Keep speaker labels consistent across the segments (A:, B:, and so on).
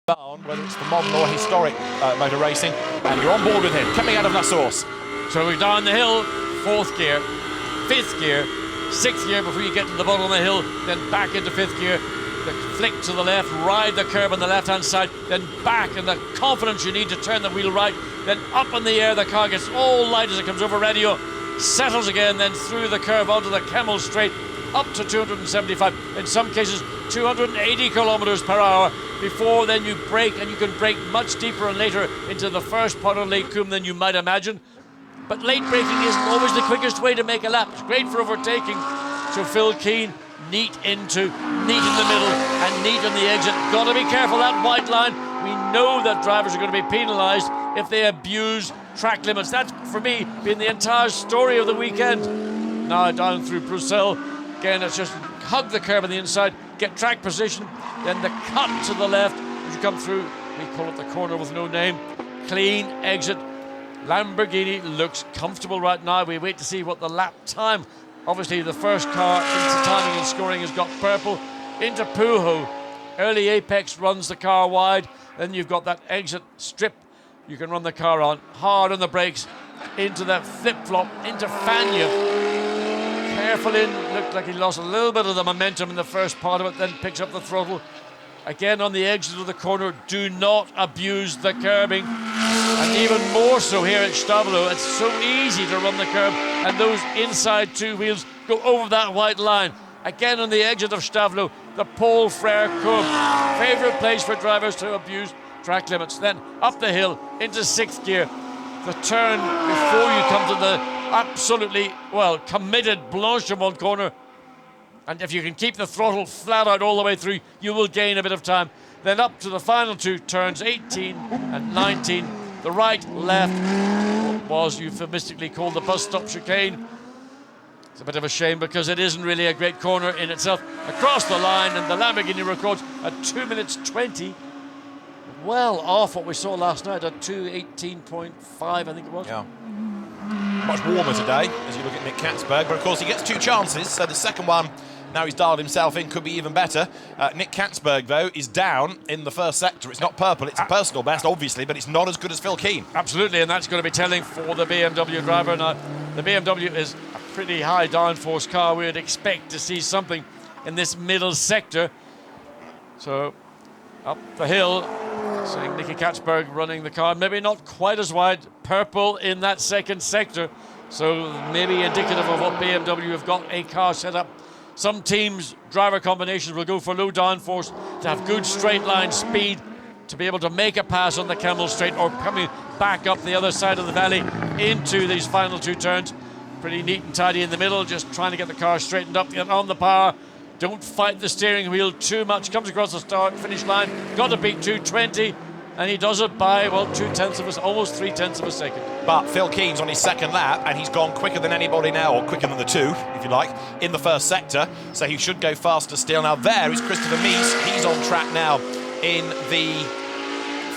A: On, whether it's for modern or historic motor racing, and you're on board with him, coming out of La Source.
B: So we're down the hill, 4th gear, 5th gear, 6th gear before you get to the bottom of the hill, then back into 5th gear, the flick to the left, ride the curb on the left-hand side, then back, and the confidence you need to turn the wheel right, then up in the air, the car gets all light as it comes over radio, settles again, then through the curve onto the Camel Straight, up to 275, in some cases 280 kilometers per hour, before then you brake, and you can brake much deeper and later into the first part of Lake Coombe than you might imagine. But late braking isn't always the quickest way to make a lap. It's great for overtaking. So Phil Keane, neat into, neat in the middle, and neat on the exit. Got to be careful, that white line. We know that drivers are going to be penalised if they abuse track limits. That's, for me, been the entire story of the weekend. Now down through Bruxelles. Again, it's just hug the curb on the inside, get track position, then the cut to the left as you come through. We call it the corner with no name. Clean exit. Lamborghini looks comfortable right now. We wait to see what the lap time. Obviously, the first car into timing and scoring has got purple. Into Pujo. Early apex runs the car wide. Then you've got that exit strip. You can run the car on. Hard on the brakes. Into that flip-flop. Into Fagna. Careful in, looked like he lost a little bit of the momentum in the first part of it, then picks up the throttle. Again on the exit of the corner, do not abuse the curbing. And even more so here at Stavelot, it's so easy to run the curb, and those inside two wheels go over that white line. Again on the exit of Stavelot, the Paul Frere curb. Favourite place for drivers to abuse track limits. Then up the hill into 6th gear. The turn before you come to the absolutely, well, committed Blanchimont corner. And if you can keep the throttle flat out all the way through, you will gain a bit of time. Then up to the final two turns, 18 and 19. The right, left, what was euphemistically called the bus stop chicane. It's a bit of a shame because it isn't really a great corner in itself. Across the line, and the Lamborghini records at 2 minutes 20. Well off what we saw last night at 2:18.5, I think it was.
A: Yeah. Much warmer today as you look at Nick Katzberg, but of course he gets 2 chances, so the second one, now he's dialed himself in, could be even better. Nick Katzberg, though, is down in the first sector. It's not purple, it's a personal best, obviously, but it's not as good as Phil Keane.
B: Absolutely, and that's going to be telling for the BMW driver. Now, the BMW is a pretty high downforce car. We would expect to see something in this middle sector. So, up the hill, seeing Nicky Katzberg running the car, maybe not quite as wide, purple in that second sector, so maybe indicative of what BMW have got a car set up. Some teams, driver combinations will go for low downforce to have good straight line speed to be able to make a pass on the Camel Straight or coming back up the other side of the valley into these final 2 turns. Pretty neat and tidy in the middle, just trying to get the car straightened up, get on the power. Don't fight the steering wheel too much. Comes across the start-finish line. Got to beat 2:20, and he does it by, well, almost 3/10 of a second.
A: But Phil Keane's on his second lap, and he's gone quicker than anybody now, or quicker than the 2, if you like, in the first sector. So he should go faster still. Now there is Christopher Mies. He's on track now in the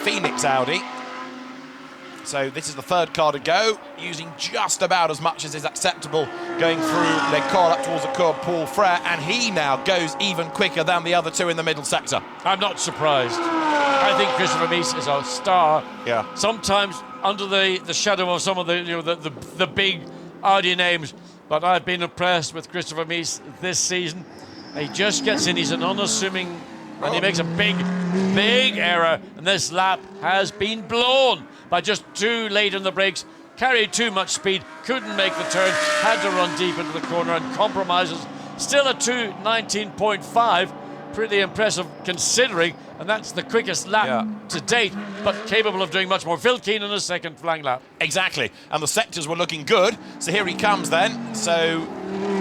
A: Phoenix Audi. So this is the 3rd car to go, using just about as much as is acceptable, going through Les Cols up towards the curb, Paul Frere, and he now goes even quicker than the other 2 in the middle sector.
B: I'm not surprised. I think Christopher Mies is a star.
A: Yeah.
B: Sometimes under the shadow of some of the big Audi names, but I've been impressed with Christopher Mies this season. He just gets in, he's an unassuming, and he makes a big error, and this lap has been blown by just too late in the brakes, carried too much speed, couldn't make the turn, had to run deep into the corner and compromises. Still a 2:19.5, pretty impressive considering, and that's the quickest lap to date, but capable of doing much more. Phil Keane in his second flying lap.
A: Exactly, and the sectors were looking good, so here he comes then. So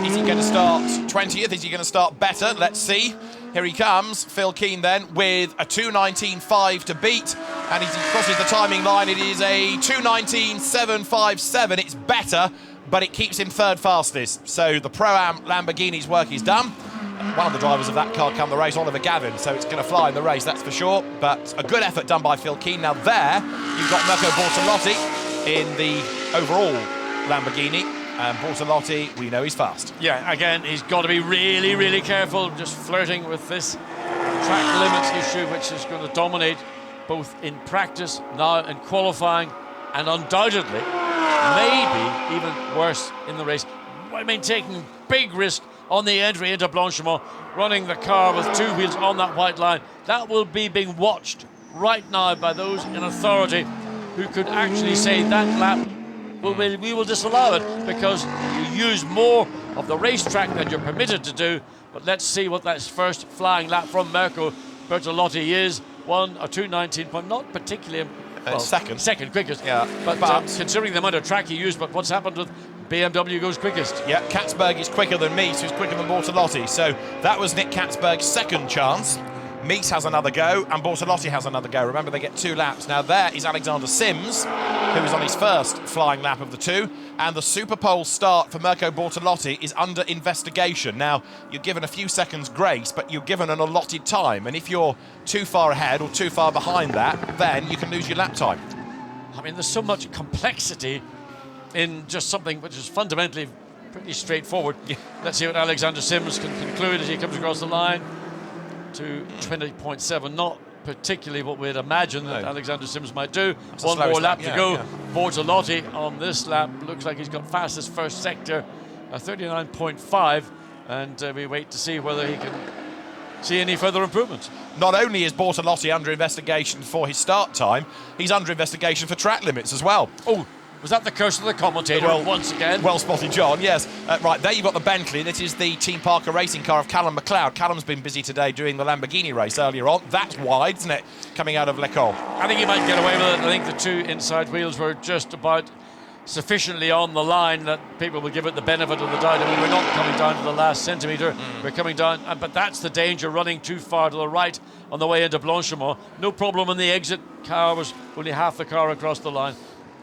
A: is he going to start 20th? Is he going to start better? Let's see. Here he comes, Phil Keane then, with a 2:19.5 to beat, and as he crosses the timing line, it is a 2:19.757. It's better, but it keeps him 3rd fastest. So the Pro-Am Lamborghini's work is done. One of the drivers of that car come the race, Oliver Gavin, so it's going to fly in the race, that's for sure. But a good effort done by Phil Keane. Now there, you've got Mirko Bortolotti in the overall Lamborghini. And Bortolotti, we know he's fast.
B: Yeah, again, he's got to be really, really careful, just flirting with this track limits issue, which is going to dominate both in practice, now in qualifying, and undoubtedly, maybe even worse in the race. I mean, taking big risk on the entry into Blanchimont, running the car with two wheels on that white line. That will be being watched right now by those in authority who could actually say that lap, we will disallow it because you use more of the racetrack than you're permitted to do. But let's see what that first flying lap from Mirko Bertolotti is. 2:19 point, not particularly second quickest.
A: Yeah,
B: but considering the amount of track he used, but what's happened with BMW goes quickest.
A: Yeah, Katzberg is quicker than Mies, who's quicker than Bortolotti. So that was Nick Katzberg's second chance. Mies has another go, and Bortolotti has another go. Remember, they get 2 laps. Now there is Alexander Sims, who is on his first flying lap of the 2, and the Superpole start for Mirko Bortolotti is under investigation. Now, you're given a few seconds grace, but you're given an allotted time, and if you're too far ahead or too far behind that, then you can lose your lap time.
B: I mean, there's so much complexity in just something which is fundamentally pretty straightforward. Yeah. Let's see what Alexander Sims can conclude as he comes across the line. To 20.7, not particularly what we'd imagine that Alexander Sims might do. One more lap to go. Bortolotti on this lap looks like he's got fastest first sector, 39.5, and we wait to see whether he can see any further improvements.
A: Not only is Bortolotti under investigation for his start time, he's under investigation for track limits as well.
B: Oh, was that the curse of the commentator once again?
A: Well spotted, John, yes. Right, there you've got the Bentley. This is the Team Parker racing car of Callum McLeod. Callum's been busy today doing the Lamborghini race earlier on. That's wide, isn't it, coming out of Lecole?
B: I think he might get away with it. I think the 2 inside wheels were just about sufficiently on the line that people will give it the benefit of the doubt. I mean, we're not coming down to the last centimetre. We're coming down, but that's the danger, running too far to the right on the way into Blanchimont. No problem in the exit. Car was only half the car across the line.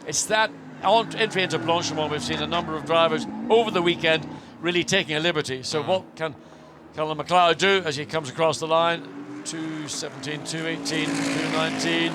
B: It's that on entry into Blanchimont, we've seen a number of drivers over the weekend really taking a liberty. So what can Callum McLeod do as he comes across the line? 2:17, 2:18, 2:19.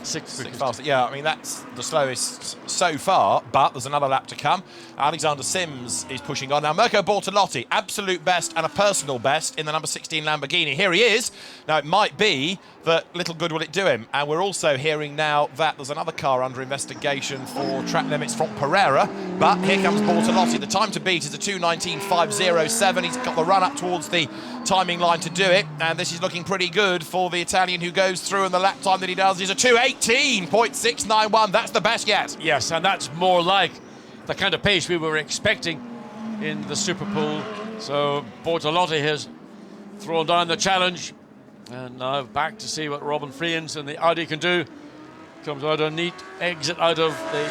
B: 6
A: faster. Yeah, I mean, that's the slowest so far, but there's another lap to come. Alexander Sims is pushing on. Now, Mirko Bortolotti, absolute best and a personal best in the number 16 Lamborghini. Here he is. Now, it might be that little good will it do him. And we're also hearing now that there's another car under investigation for track limits from Pereira. But here comes Bortolotti. The time to beat is a 2:19.507. He's got the run up towards the timing line to do it. And this is looking pretty good for the Italian who goes through, and the lap time that he does is a 2:18.691. That's the best yet.
B: Yes, and that's more like the kind of pace we were expecting in the Superpole. So Bortolotti has thrown down the challenge, and now back to see what Robin Friens and the Audi can do. Comes out a neat exit out of the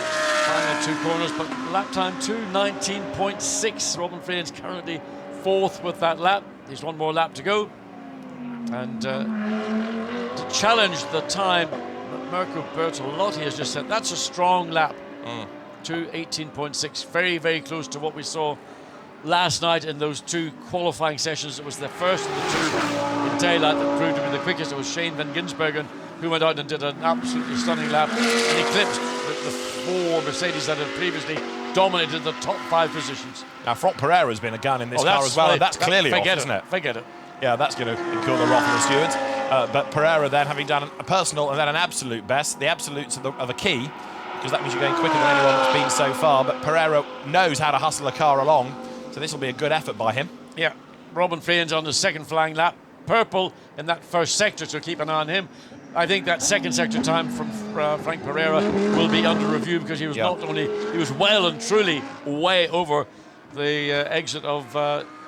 B: final 2 corners, but lap time 2:19.6. Robin Friens currently 4th with that lap. There's one more lap to go, and to challenge the time that Mirko Bertolotti has just said, that's a strong lap. 2:18.6, very, very close to what we saw last night in those 2 qualifying sessions. It was the first of the 2 in daylight that proved to be the quickest. It was Shane van Gisbergen who went out and did an absolutely stunning lap and eclipsed the 4 Mercedes that had previously dominated the top 5 positions.
A: Now, Franck Pereira's been a gun in this car as well, and that's clearly off, isn't it?
B: Forget it.
A: Yeah, that's going to cool the wrath of the stewards. But Pereira then, having done a personal and then an absolute best, the absolutes are the key, because that means you're going quicker than anyone that's been so far. But Pereira knows how to hustle a car along, so this will be a good effort by him.
B: Yeah, Robin Friens on the second flying lap. Purple in that first sector, so keep an eye on him. I think that second sector time from Franck Pereira will be under review, because he was not only, he was well and truly way over the exit of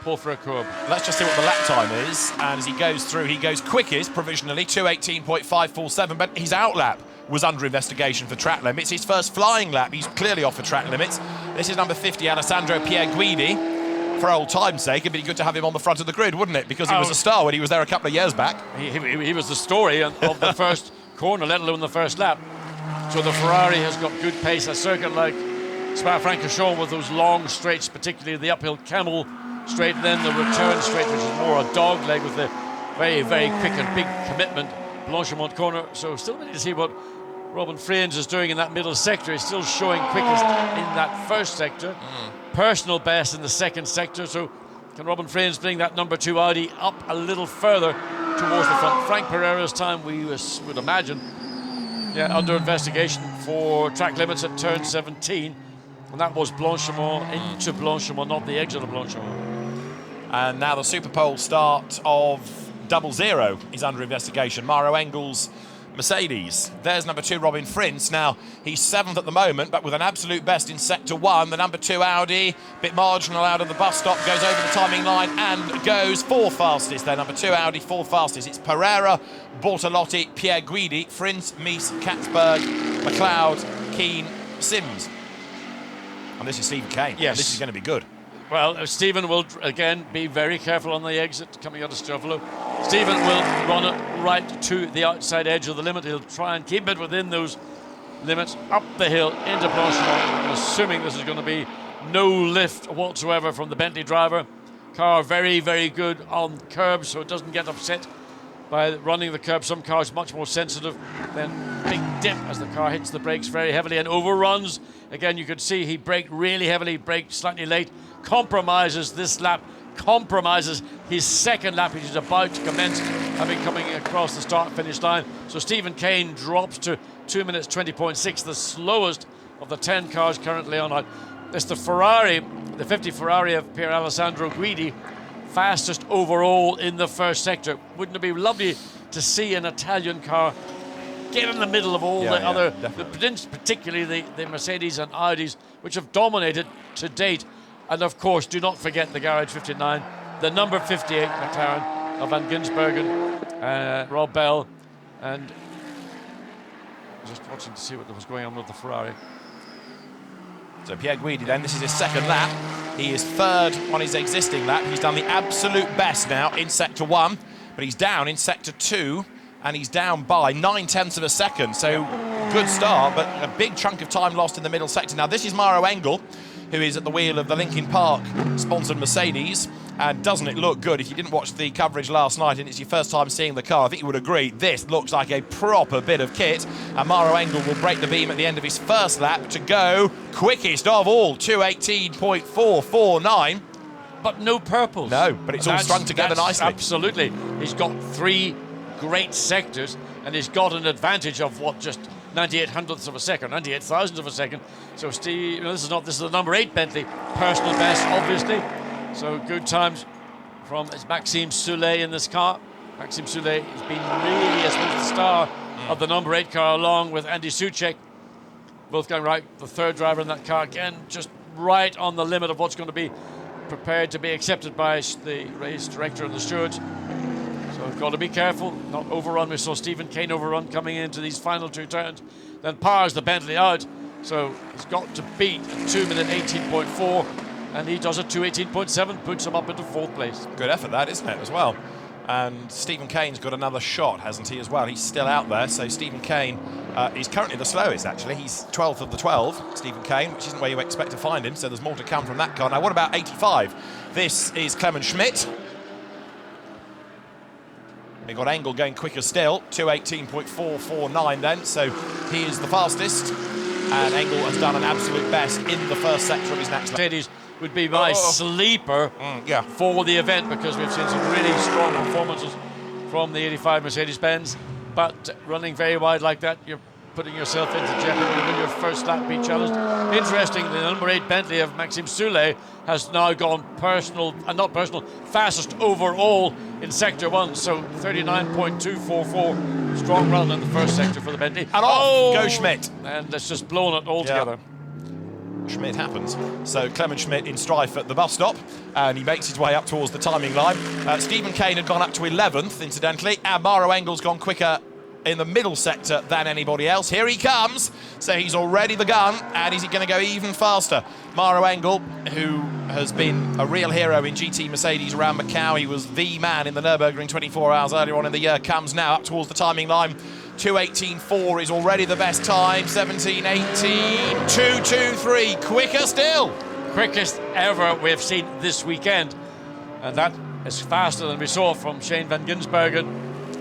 B: Paul Vercoeur.
A: Let's just see what the lap time is, and as he goes through, he goes quickest provisionally, 2:18.547, but his out lap was under investigation for track limits. His first flying lap, he's clearly off for track limits. This is number 50, Alessandro Pa Guini. For old time's sake, it'd be good to have him on the front of the grid, wouldn't it? Because he was a star when he was there a couple of years back.
B: He was the story of the first corner, let alone the first lap. So the Ferrari has got good pace. A circuit like Spa-Francorchamps with those long straights, particularly the uphill Camel straight, and then the return straight, which is more a dog leg with the very, very quick and big commitment Blanchimont corner. So still waiting to see what Robin Friens is doing in that middle sector. He's still showing quickest in that first sector. Personal best in the second sector. So can Robin Friens bring that number 2 Audi up a little further towards the front. Frank Pereira's time, we would imagine, under investigation for track limits at turn 17. And that was Blanchimont into Blanchimont, not the exit of Blanchimont.
A: And now the Super Pole start of 00 is under investigation. Mauro Engel's Mercedes. There's number 2, Robin Frins. Now, he's 7th at the moment, but with an absolute best in Sector 1. The number 2 Audi, bit marginal out of the bus stop, goes over the timing line and goes 4th fastest. Their number 2 Audi, 4th fastest. It's Pereira, Bortolotti, Pa Guini, Frins, Mies, Katzberg, McLeod, Keane, Sims. And this is Stephen Kane.
B: Yes.
A: This is going to be good.
B: Well, Stephen will, again, be very careful on the exit coming out of Struffalo. Stephen will run it right to the outside edge of the limit. He'll try and keep it within those limits, up the hill, into Blanchimont. I'm assuming this is going to be no lift whatsoever from the Bentley driver. Car very, very good on curbs, so it doesn't get upset by running the curb. Some cars much more sensitive. Then big dip as the car hits the brakes very heavily and overruns. Again, you could see he braked really heavily, braked slightly late, compromises this lap, compromises his second lap, which is about to commence, having coming across the start-finish line. So Stephen Kane drops to 2 minutes 20.6, the slowest of the 10 cars currently on out. It's the Ferrari, the 50 Ferrari of Pier Alessandro Pa Guini, fastest overall in the first sector. Wouldn't it be lovely to see an Italian car get in the middle of all the other, particularly the Mercedes and Audis, which have dominated to date. And of course, do not forget the Garage 59, the number 58 McLaren of Van Ginsbergen, Rob Bell, and just watching to see what was going on with the Ferrari.
A: So Pierre Guidi then, this is his second lap. He is 3rd on his existing lap. He's done the absolute best now in Sector 1, but he's down in Sector 2, and he's down by 9/10 of a second. So good start, but a big chunk of time lost in the middle sector. Now this is Mauro Engel, who is at the wheel of the Linkin Park sponsored Mercedes, and doesn't it look good? If you didn't watch the coverage last night and it's your first time seeing the car, I think you would agree this looks like a proper bit of kit. And Mauro Engel will break the beam at the end of his first lap to go quickest of all, 2:18.449.
B: But no purples.
A: No, but it's all strung together nicely.
B: Absolutely. He's got 3 great sectors, and he's got an advantage of what, just 98 hundredths of a second, 98 thousandths of a second. So Steve, this is the number 8 Bentley, personal best, obviously. So good times from Maxime Soulet in this car. Maxime Soulet has been really, I suppose, the star of the number 8 car, along with Andy Soucek. Wolfgang Reich, the 3rd driver in that car, again, just right on the limit of what's going to be prepared to be accepted by the race director and the stewards. So we've got to be careful, not overrun. We saw Stephen Kane overrun coming into these final 2 turns. Then powers the Bentley out. So he's got to beat a 2 minute 18.4, and he does a 2:18.7, puts him up into 4th place.
A: Good effort that, isn't it, as well? And Stephen Kane's got another shot, hasn't he, as well? He's still out there, so Stephen Kane is currently the slowest, actually. He's 12th of the 12, Stephen Kane, which isn't where you expect to find him, so there's more to come from that car. Now, what about 85? This is Clement Schmidt. We've got Engel going quicker still, 2:18.449 then, so he is the fastest. And Engel has done an absolute best in the first sector of his next lap.
B: Mercedes would be my sleeper for the event, because we've seen some really strong performances from the 85 Mercedes-Benz. But running very wide like that, you're putting yourself into jeopardy when your first lap be challenged. Interesting, the number 8 Bentley of Maxime Soulet has now gone fastest overall in Sector 1, so 39.244. Strong run in the first sector for the Bentley.
A: And go Schmidt.
B: And it's just blown it all together.
A: Schmidt happens. So Clement Schmidt in strife at the bus stop, and he makes his way up towards the timing line. Stephen Kane had gone up to 11th, incidentally, and Mauro Engel's gone quicker in the middle sector than anybody else. Here he comes. So he's already the gun, and is he going to go even faster? Mauro Engel, who has been a real hero in GT Mercedes around Macau. He was the man in the Nürburgring 24 hours earlier on in the year, comes now up towards the timing line. 2:18.4 is already the best time. 17:18, 2:23, quicker still.
B: Quickest ever we've seen this weekend. And that is faster than we saw from Shane Van Ginsbergen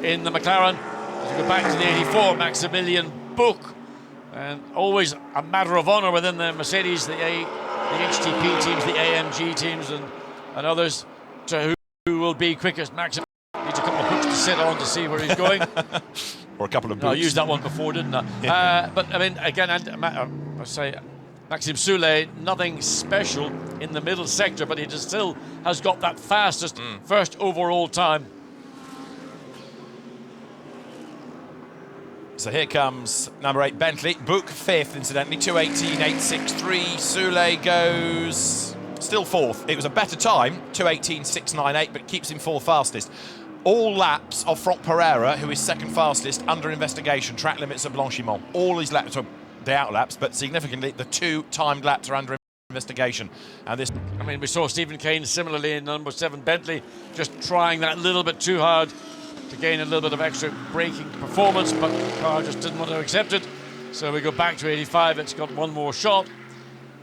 B: in the McLaren. As we go back to the 84, Maximilian Buch. And always a matter of honour within the Mercedes, the HTP teams, the AMG teams, and others, to who will be quickest. Maxim Needs a couple of hooks to sit on to see where he's going.
A: Or a couple of boots.
B: No, I used that one before, didn't I?
A: Yeah.
B: But I mean, again, I say Maxime Soule, nothing special in the middle sector, but he just still has got that fastest first overall time.
A: So here comes number 8 Bentley. Book 5th, incidentally, 2:18.863. Soule goes still 4th. It was a better time, 2:18.698, but keeps him 4th fastest. All laps of Franck Pereira, who is 2nd fastest, under investigation. Track limits at Blanchimont. All his laps are the out laps, but significantly, the 2 timed laps are under investigation. And this,
B: I mean, we saw Stephen Kane similarly in number 7 Bentley, just trying that little bit too hard to gain a little bit of extra braking performance, but the car just didn't want to accept it. So we go back to 85. It's got one more shot.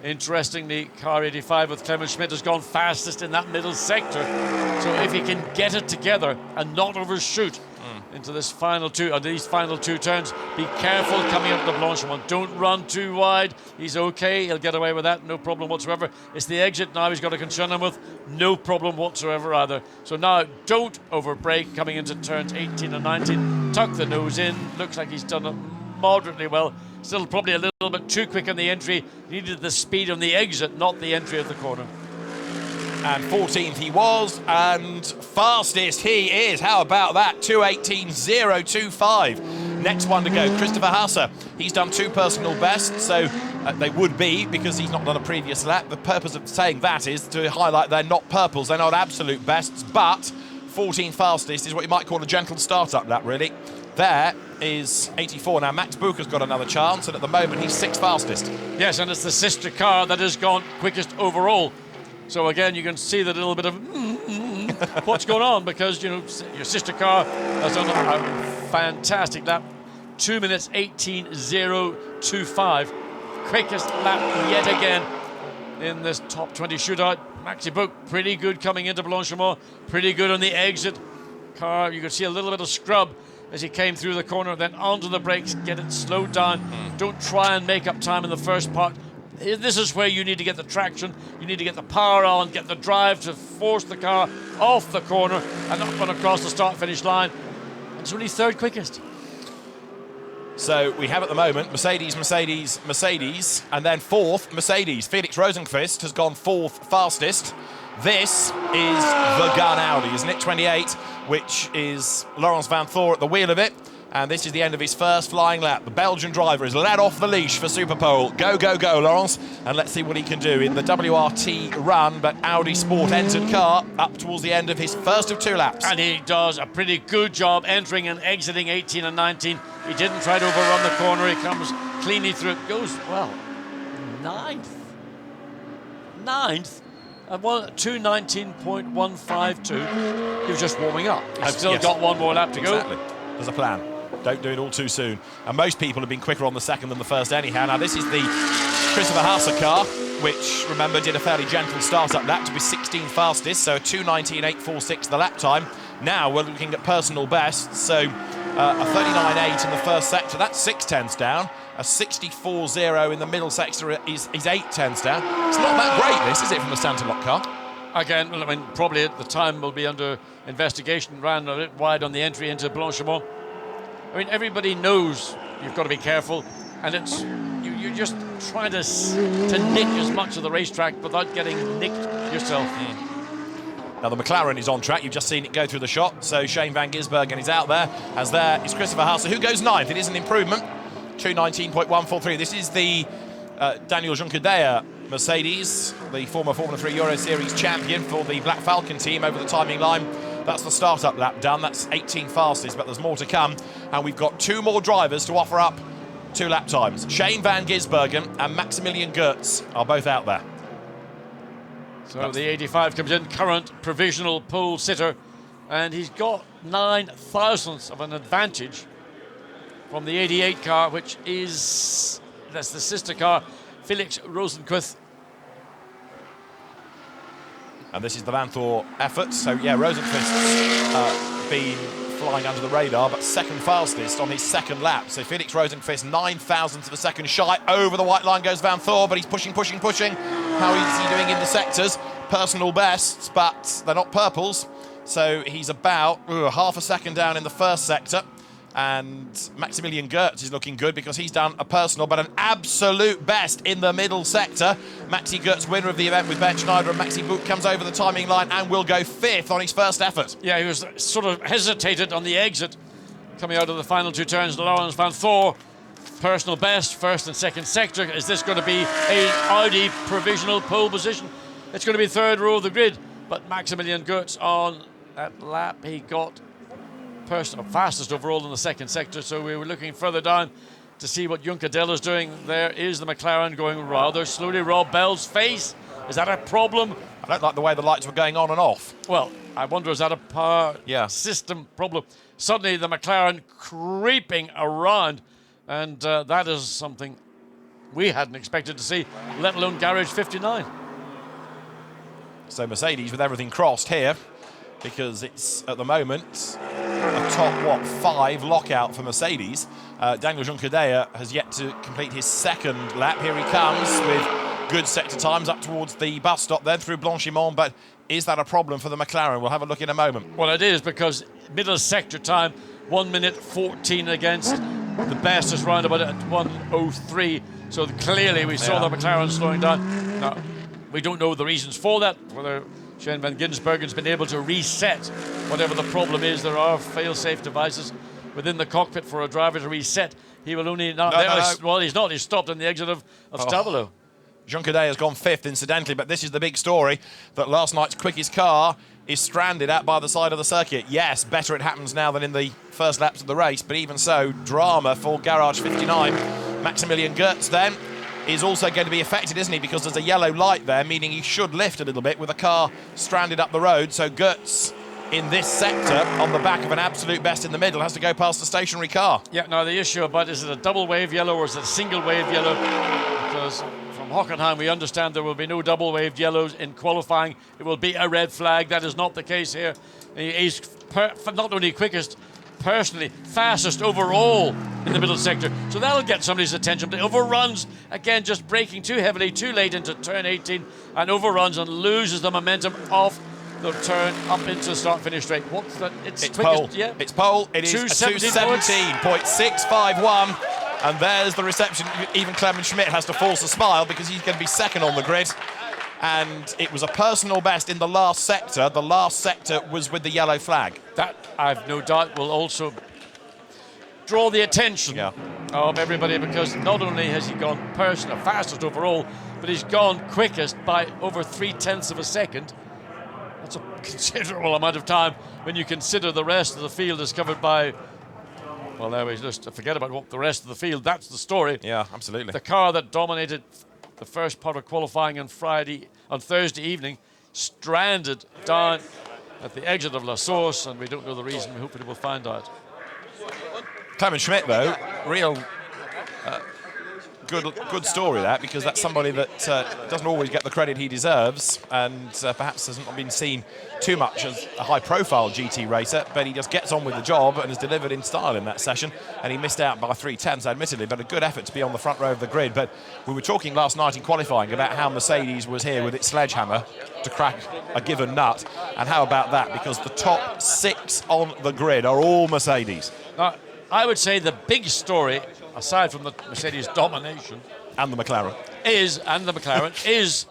B: Interestingly, car 85 with Clement Schmidt has gone fastest in that middle sector. So if he can get it together and not overshoot into this final these final two turns, be careful coming up the Blanchimont. Don't run too wide. He's okay. He'll get away with that. No problem whatsoever. It's the exit now he's got to concern him with. No problem whatsoever either. So now don't overbrake coming into turns 18 and 19. Tuck the nose in. Looks like he's done it moderately well. Still probably a little bit too quick on the entry. Needed the speed on the exit, not the entry of the corner.
A: and 14th he was, and fastest he is. How about that? 2:18.025. Next one to go, Christopher Hauser. He's done 2 personal bests, so they would be because he's not done a previous lap. The purpose of saying that is to highlight they're not purples, they're not absolute bests, but 14th fastest is what you might call a gentle start-up lap, really. There is 84. Now, Max Bucher's got another chance, and at the moment, he's 6th fastest.
B: Yes, and it's the sister car that has gone quickest overall. So again, you can see that little bit of what's going on, because, you know, your sister car has done a fantastic lap. 2 minutes 18.025. Quickest lap yet again in this top 20 shootout. Maxi Buch, pretty good coming into Blanchimont, pretty good on the exit. Car, you could see a little bit of scrub as he came through the corner, then onto the brakes, get it slowed down. Don't try and make up time in the first part. This is where you need to get the traction, you need to get the power on, get the drive to force the car off the corner and up and across the start-finish line. It's only 3rd quickest.
A: So we have at the moment Mercedes, and then 4th Mercedes. Felix Rosenqvist has gone 4th fastest. This is the gun Audi, isn't it? 28, which is Laurens van Thor at the wheel of it. And this is the end of his first flying lap. The Belgian driver is let off the leash for Superpole. Go, go, go, Laurens. And let's see what he can do in the WRT run. But Audi Sport entered car up towards the end of his first of 2 laps.
B: And he does a pretty good job entering and exiting 18 and 19. He didn't try to overrun the corner. He comes cleanly through it. Goes, well, 9th. 9th. At 2:19.152. He was just warming up. He's still got one more lap to go.
A: Exactly. There's a plan. Don't do it all too soon. And most people have been quicker on the second than the first anyhow. Now, this is the Christopher Hauser car, which, remember, did a fairly gentle start-up lap to be 16th fastest, so 2:19.846 the lap time. Now we're looking at personal bests, so a 39.8 in the first sector, that's 6 tenths down. A 64.0 in the middle sector is 8 tenths down. It's not that great, this, is it, from the Santalot car?
B: Again, I mean, probably at the time will be under investigation. Ran a bit wide on the entry into Blanchimont. I mean, everybody knows you've got to be careful, and it's you're just trying to nick as much of the racetrack without getting nicked yourself.
A: Now the McLaren is on track. You've just seen it go through the shot. So Shane van Gisbergen is out there. As there is Christopher Hauser, who goes 9th. It is an improvement. 2:19.143. This is the Daniel Junqueira Mercedes, the former Formula 3 Euro Series champion for the Black Falcon team over the timing line. That's the start-up lap done. That's 18 fastest, but there's more to come. And we've got 2 more drivers to offer up 2 lap times. Shane van Gisbergen and Maximilian Goertz are both out there.
B: So the 85 comes in, current provisional pole sitter, and he's got 9 thousandths of an advantage from the 88 car, which is, that's the sister car, Felix Rosenqvist.
A: And this is the Van Thor effort. So, yeah, Rosenqvist's been flying under the radar, but 2nd fastest on his 2nd lap. So Felix Rosenqvist, 9 thousandths of a second shy. Over the white line goes Van Thor, but he's pushing. How is he doing in the sectors? Personal bests, but they're not purples. So he's about half a second down in the first sector. And Maximilian Goertz is looking good because he's done a personal but an absolute best in the middle sector. Maxi Goertz, winner of the event with Ben Schneider, and Maxi Buch comes over the timing line and will go 5th on his first effort.
B: Yeah, he was sort of hesitated on the exit coming out of the final 2 turns. Laurens van Thor, personal best, first and second sector. Is this going to be a Audi provisional pole position? It's going to be 3rd row of the grid, but Maximilian Goertz on that lap, he got personal fastest overall in the second sector, so we were looking further down to see what Juncadella is doing. There is the McLaren going rather slowly. Rob Bell's face, is that a problem?
A: I don't like the way the lights were going on and off.
B: Well, I wonder, is that a power system problem? Suddenly the McLaren creeping around, and that is something we hadn't expected to see, let alone Garage 59.
A: So Mercedes with everything crossed here, because it's at the moment a top 5 lockout for Mercedes. Daniel Juncadella has yet to complete his 2nd lap. Here he comes with good sector times up towards the bus stop then through Blanchimont, but is that a problem for the McLaren? We'll have a look in a moment.
B: Well, it is, because middle sector time 1 minute 14 against the best is round about at 1:03, so clearly we saw the McLaren slowing down. Now, we don't know the reasons for that, whether Shane van Gisbergen's been able to reset whatever the problem is. There are fail-safe devices within the cockpit for a driver to reset. He will only not. Well, he's not. He's stopped on the exit of Stabilo.
A: Juncadella has gone 5th, incidentally, but this is the big story, that last night's quickest car is stranded out by the side of the circuit. Yes, better it happens now than in the first laps of the race, but even so, drama for Garage 59. Maximilian Goertz then is also going to be affected, isn't he? Because there's a yellow light there, meaning he should lift a little bit with a car stranded up the road. So Goertz, in this sector, on the back of an absolute best in the middle, has to go past the stationary car.
B: Yeah, now the issue about, is it a double wave yellow or is it a single wave yellow? Because from Hockenheim we understand there will be no double waved yellows in qualifying. It will be a red flag. That is not the case here. He's not only quickest, personally fastest overall in the middle sector, so that'll get somebody's attention. But overruns again, just braking too heavily, too late into turn 18, and overruns and loses the momentum off the turn up into the start-finish straight. What's that? It's
A: pole.
B: Yeah,
A: it's pole. It is 217.651, and there's the reception. Even Clement Schmidt has to force a smile because he's going to be 2nd on the grid. And it was a personal best in the last sector. The last sector was with the yellow flag.
B: That, I've no doubt, will also draw the attention of everybody, because not only has he gone personal fastest overall, but he's gone quickest by over 0.3 of a second. That's a considerable amount of time when you consider the rest of the field is covered by, well, there we just forget about what the rest of the field, that's the story.
A: Yeah, absolutely.
B: The car that dominated the first part of qualifying on Thursday evening, stranded down at the exit of La Source, and we don't know the reason. We hopefully will find out.
A: Clement Schmidt, though, real good story that, because that's somebody that doesn't always get the credit he deserves, and perhaps hasn't been seen too much as a high-profile GT racer, but he just gets on with the job and has delivered in style in that session, and he missed out by 0.3, admittedly, but a good effort to be on the front row of the grid. But we were talking last night in qualifying about how Mercedes was here with its sledgehammer to crack a given nut, and how about that, because the top 6 on the grid are all Mercedes.
B: I would say the big story, aside from the Mercedes domination,
A: and the McLaren,
B: is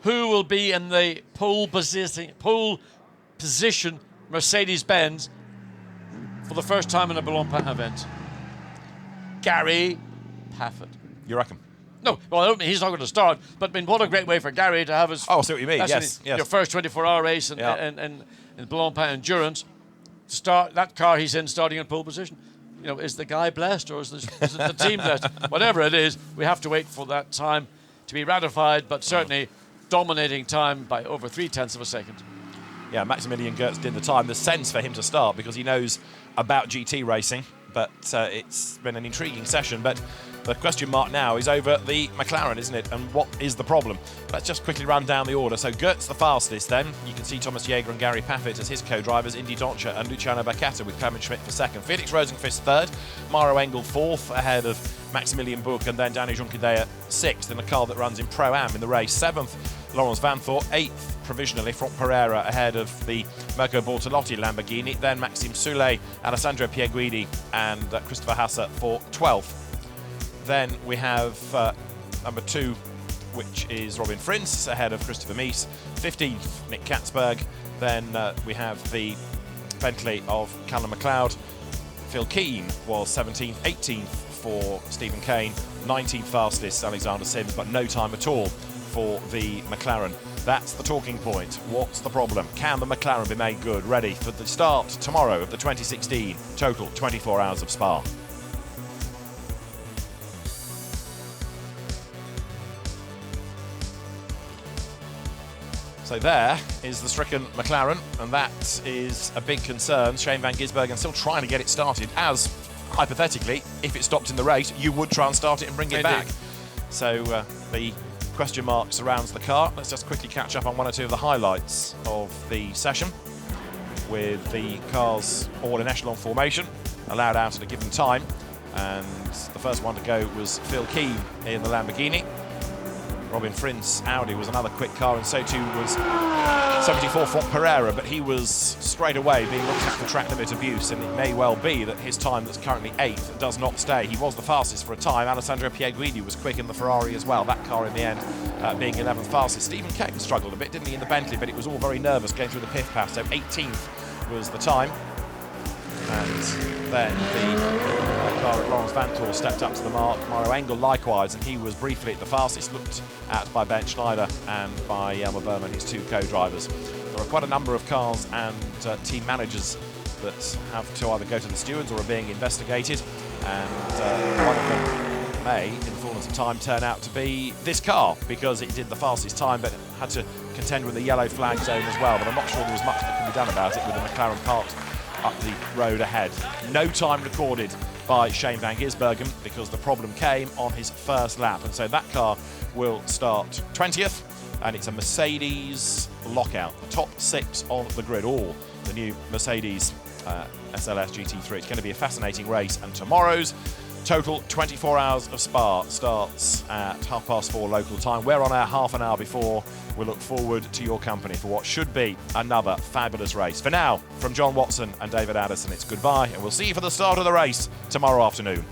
B: who will be in the pole position Mercedes-Benz for the first time in a Blancpain event. Gary Paffett.
A: You reckon?
B: No, well, I don't mean he's not going to start, but I mean, what a great way for Gary to have his...
A: Oh, I see what you mean, yes.
B: Your first 24-hour race in Blancpain Endurance. Start that car he's in, starting in pole position. You know, is the guy blessed, or is it the team blessed? Whatever it is, we have to wait for that time to be ratified, but certainly dominating time by over 0.3 of a second.
A: Yeah, Maximilian Goertz did the time. There's sense for him to start because he knows about GT racing, but it's been an intriguing session. But the question mark now is over the McLaren, isn't it? And what is the problem? Let's just quickly run down the order. So Goertz the fastest then. You can see Thomas Jaeger and Gary Paffett as his co-drivers, Indy Doncia and Luciano Baccatta with Clement Schmidt for 2nd. Felix Rosenqvist 3rd, Mauro Engel 4th, ahead of Maximilian Buch, and then Danny Juncadella 6th in a car that runs in Pro-Am in the race. 7th Laurens Vanthoor, 8th provisionally from Pereira, ahead of the Mirko Bortolotti Lamborghini, then Maxime Soulet, Alessandro Pa Guini and Christopher Hauser for 12th. Then we have number 2, which is Robin Frins, ahead of Christopher Mies, 15th Nick Katzberg. Then we have the Bentley of Callum McLeod. Phil Keane was 17th, 18th for Stephen Kane, 19th fastest Alexander Sims, but no time at all for the McLaren. That's the talking point. What's the problem? Can the McLaren be made good, ready for the start tomorrow of the 2016 total 24 Hours of Spa? So there is the stricken McLaren, and that is a big concern. Shane van Gisbergen still trying to get it started, as, hypothetically, if it stopped in the race, you would try and start it and bring it back. So the question mark surrounds the car. Let's just quickly catch up on one or two of the highlights of the session, with the cars all in echelon formation, allowed out at a given time. And the first one to go was Phil Keane in the Lamborghini. Robin Frins Audi was another quick car, and so too was 74 from Pereira, but he was straight away being looked at for track limit abuse, and it may well be that his time that's currently 8th does not stay. He was the fastest for a time. Alessandro Pa Guini was quick in the Ferrari as well, that car in the end being 11th fastest. Stephen Kane struggled a bit, didn't he, in the Bentley, but it was all very nervous going through the pith pass, so 18th was the time. And then the car at Laurens Vanthoor stepped up to the mark. Mauro Engel likewise, and he was briefly at the fastest, looked at by Ben Schneider and by Elmer Berman, his 2 co-drivers. There are quite a number of cars and team managers that have to either go to the stewards or are being investigated, and one of them may, in the fullness of time, turn out to be this car, because it did the fastest time but had to contend with the yellow flag zone as well. But I'm not sure there was much that can be done about it with the McLaren parked up the road ahead. No time recorded by Shane van Gisbergen, because the problem came on his first lap, and so that car will start 20th, and it's a Mercedes lockout. The top 6 on the grid, all the new Mercedes SLS GT3. It's going to be a fascinating race, and tomorrow's total 24 Hours of Spa starts at 4:30 local time. We're on our half an hour before. We look forward to your company for what should be another fabulous race. For now, from John Watson and David Addison, it's goodbye, and we'll see you for the start of the race tomorrow afternoon.